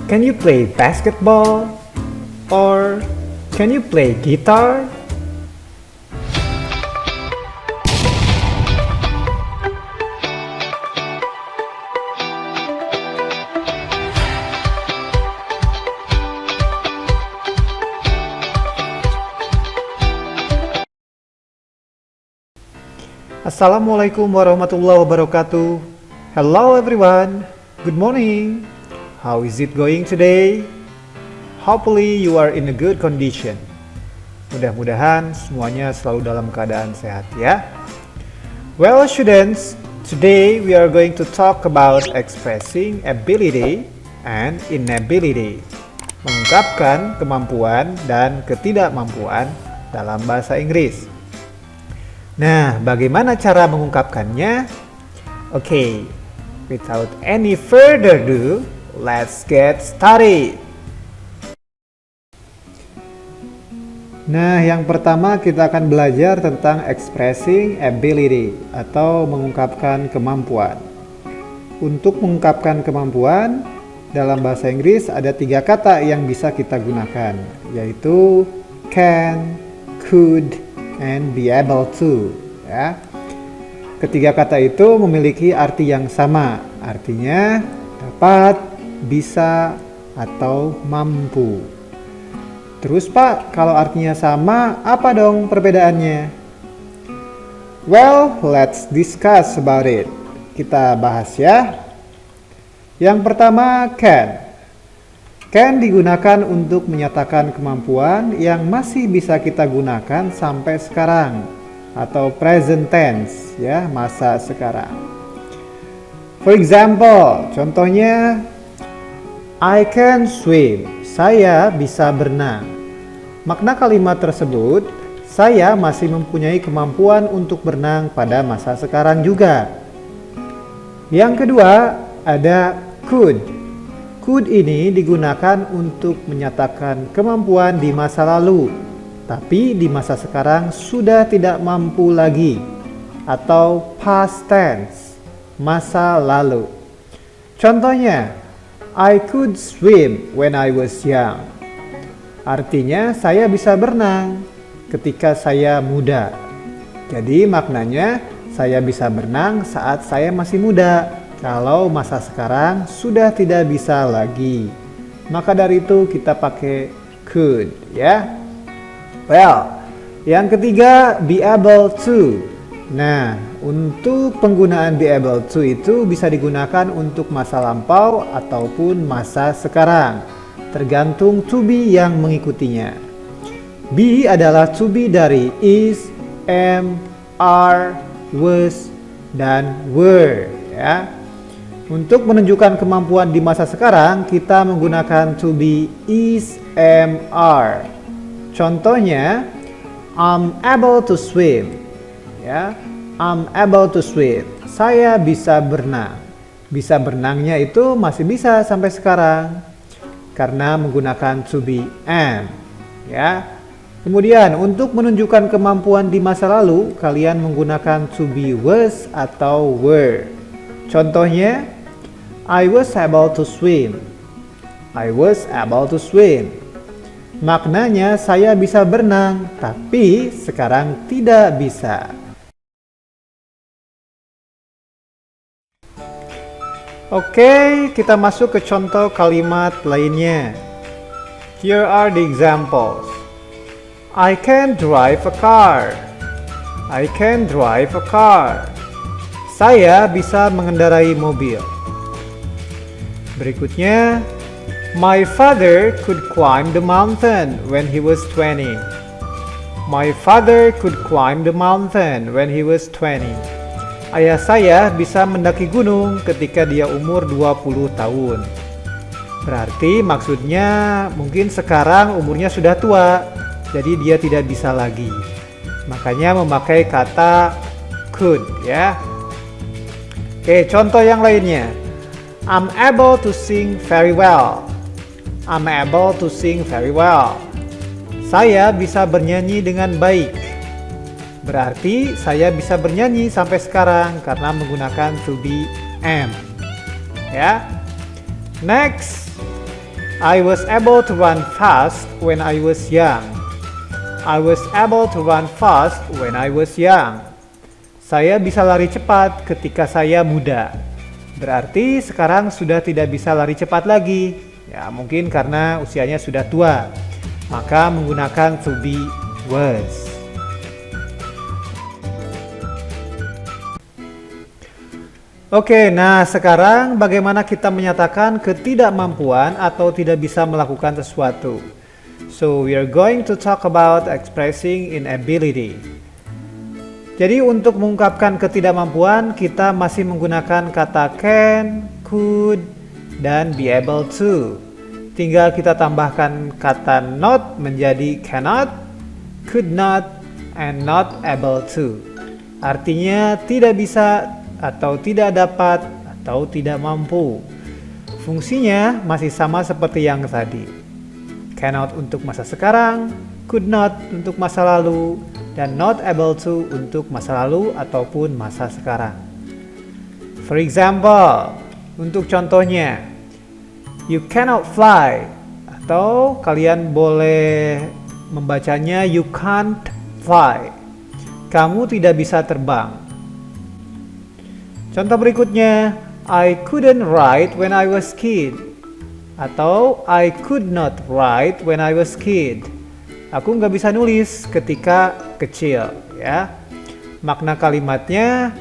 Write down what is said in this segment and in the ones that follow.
Can you play basketball? Or can you play guitar? Assalamualaikum warahmatullahi wabarakatuh. Hello everyone. Good morning. How is it going today? Hopefully you are in a good condition. Mudah-mudahan semuanya selalu dalam keadaan sehat ya. Well students, today we are going to talk about expressing ability and inability. Mengungkapkan kemampuan dan ketidakmampuan dalam bahasa Inggris. Nah, bagaimana cara mengungkapkannya? Oke, without any further ado, let's get started. Nah, yang pertama kita akan belajar tentang expressing ability atau mengungkapkan kemampuan. Untuk mengungkapkan kemampuan, dalam bahasa Inggris ada 3 kata yang bisa kita gunakan, yaitu can, could, and be able to ya. Ketiga kata itu memiliki arti yang sama, artinya dapat, bisa, atau mampu. Terus Pak, kalau artinya sama, apa dong perbedaannya? Well, let's discuss about it. Kita bahas ya. Yang pertama, can. Can digunakan untuk menyatakan kemampuan yang masih bisa kita gunakan sampai sekarang atau present tense ya, masa sekarang. For example, contohnya I can swim. Saya bisa berenang. Makna kalimat tersebut, saya masih mempunyai kemampuan untuk berenang pada masa sekarang juga. Yang kedua, ada could. Could ini digunakan untuk menyatakan kemampuan di masa lalu, tapi di masa sekarang sudah tidak mampu lagi, atau past tense, masa lalu. Contohnya, I could swim when I was young. Artinya, saya bisa berenang ketika saya muda. Jadi maknanya, saya bisa berenang saat saya masih muda. Kalau masa sekarang sudah tidak bisa lagi, maka dari itu kita pakai could ya. Well, yang ketiga be able to. Nah, untuk penggunaan be able to itu bisa digunakan untuk masa lampau ataupun masa sekarang, tergantung to be yang mengikutinya. Be adalah to be dari is, am, are, was, dan were ya. Untuk menunjukkan kemampuan di masa sekarang, kita menggunakan to be is, am, are. Contohnya, I'm able to swim. Ya, I'm able to swim. Saya bisa berenang. Bisa berenangnya itu masih bisa sampai sekarang karena menggunakan to be am. Ya. Kemudian, untuk menunjukkan kemampuan di masa lalu, kalian menggunakan to be was atau were. Contohnya, I was able to swim. I was able to swim. Maknanya saya bisa berenang, tapi sekarang tidak bisa. Oke, kita masuk ke contoh kalimat lainnya. Here are the examples. I can drive a car. I can drive a car. Saya bisa mengendarai mobil. Berikutnya, my father could climb the mountain when he was 20. My father could climb the mountain when he was 20. Ayah saya bisa mendaki gunung ketika dia umur 20 tahun. Berarti maksudnya mungkin sekarang umurnya sudah tua, jadi dia tidak bisa lagi. Makanya memakai kata could ya. Oke, contoh yang lainnya. I'm able to sing very well. I'm able to sing very well. Saya bisa bernyanyi dengan baik. Berarti saya bisa bernyanyi sampai sekarang karena menggunakan to be am. Ya. Next. I was able to run fast when I was young. I was able to run fast when I was young. Saya bisa lari cepat ketika saya muda. Berarti sekarang sudah tidak bisa lari cepat lagi. Ya, mungkin karena usianya sudah tua. Maka menggunakan to be was. Oke, nah sekarang bagaimana kita menyatakan ketidakmampuan atau tidak bisa melakukan sesuatu. So, we are going to talk about expressing inability. Jadi untuk mengungkapkan ketidakmampuan, kita masih menggunakan kata can, could, dan be able to. Tinggal kita tambahkan kata not menjadi cannot, could not, and not able to. Artinya tidak bisa, atau tidak dapat, atau tidak mampu. Fungsinya masih sama seperti yang tadi. Cannot untuk masa sekarang, could not untuk masa lalu, dan not able to untuk masa lalu ataupun masa sekarang. For example, untuk contohnya, you cannot fly, atau kalian boleh membacanya you can't fly. Kamu tidak bisa terbang. Contoh berikutnya, I couldn't write when I was kid. Atau I could not write when I was kid. Aku nggak bisa nulis ketika kecil, ya. Makna kalimatnya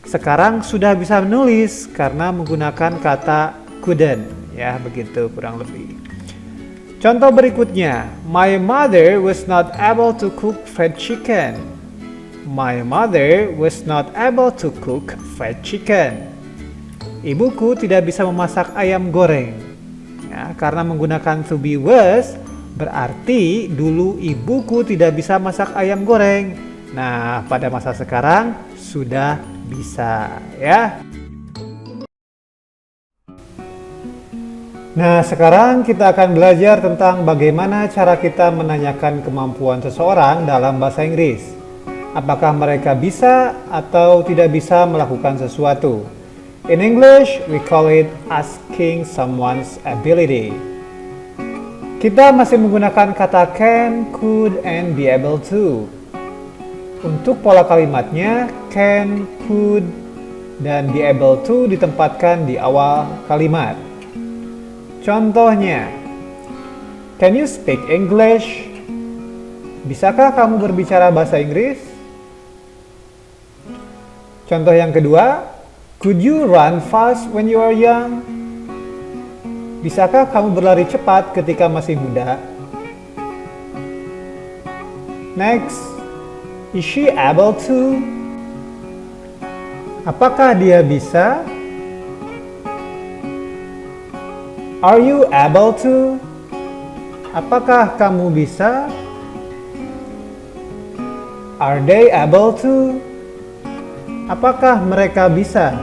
sekarang sudah bisa menulis karena menggunakan kata couldn't, ya, begitu kurang lebih. Contoh berikutnya, my mother was not able to cook fried chicken. My mother was not able to cook fried chicken. Ibuku tidak bisa memasak ayam goreng. Ya, karena menggunakan to be was, berarti dulu ibuku tidak bisa masak ayam goreng. Nah, pada masa sekarang sudah bisa, ya. Nah, sekarang kita akan belajar tentang bagaimana cara kita menanyakan kemampuan seseorang dalam bahasa Inggris. Apakah mereka bisa atau tidak bisa melakukan sesuatu. In English, we call it asking someone's ability. Kita masih menggunakan kata can, could, and be able to. Untuk pola kalimatnya, can, could, dan be able to ditempatkan di awal kalimat. Contohnya, can you speak English? Bisakah kamu berbicara bahasa Inggris? Contoh yang kedua, could you run fast when you are young? Bisakah kamu berlari cepat ketika masih muda? Next, is she able to? Apakah dia bisa? Are you able to? Apakah kamu bisa? Are they able to? Apakah mereka bisa?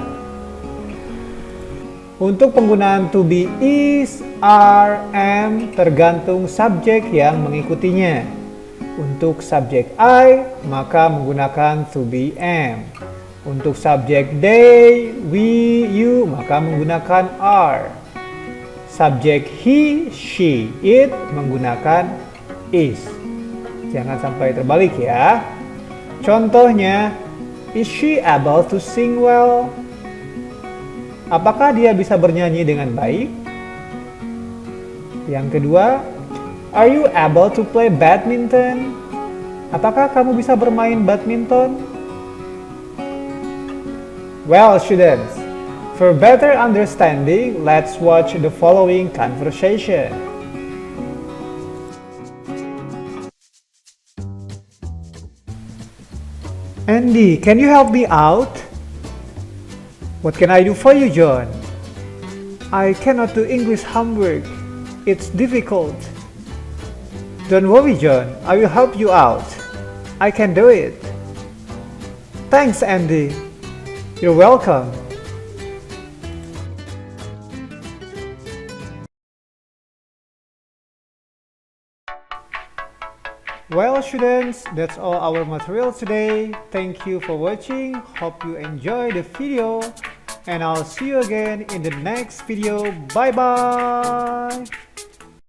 Untuk penggunaan to be is, are, am tergantung subjek yang mengikutinya. Untuk subjek I, maka menggunakan to be am. Untuk subjek they, we, you, maka menggunakan are. Subjek he, she, it menggunakan is. Jangan sampai terbalik ya. Contohnya, is she able to sing well? Apakah dia bisa bernyanyi dengan baik? Yang kedua, are you able to play badminton? Apakah kamu bisa bermain badminton? Well, students, for better understanding, let's watch the following conversation. Andy, can you help me out? What can I do for you, John? I cannot do English homework. It's difficult. Don't worry, John. I will help you out. I can do it. Thanks, Andy. You're welcome. Well, students, that's all our material today. Thank you for watching. Hope you enjoy the video. And I'll see you again in the next video. Bye-bye.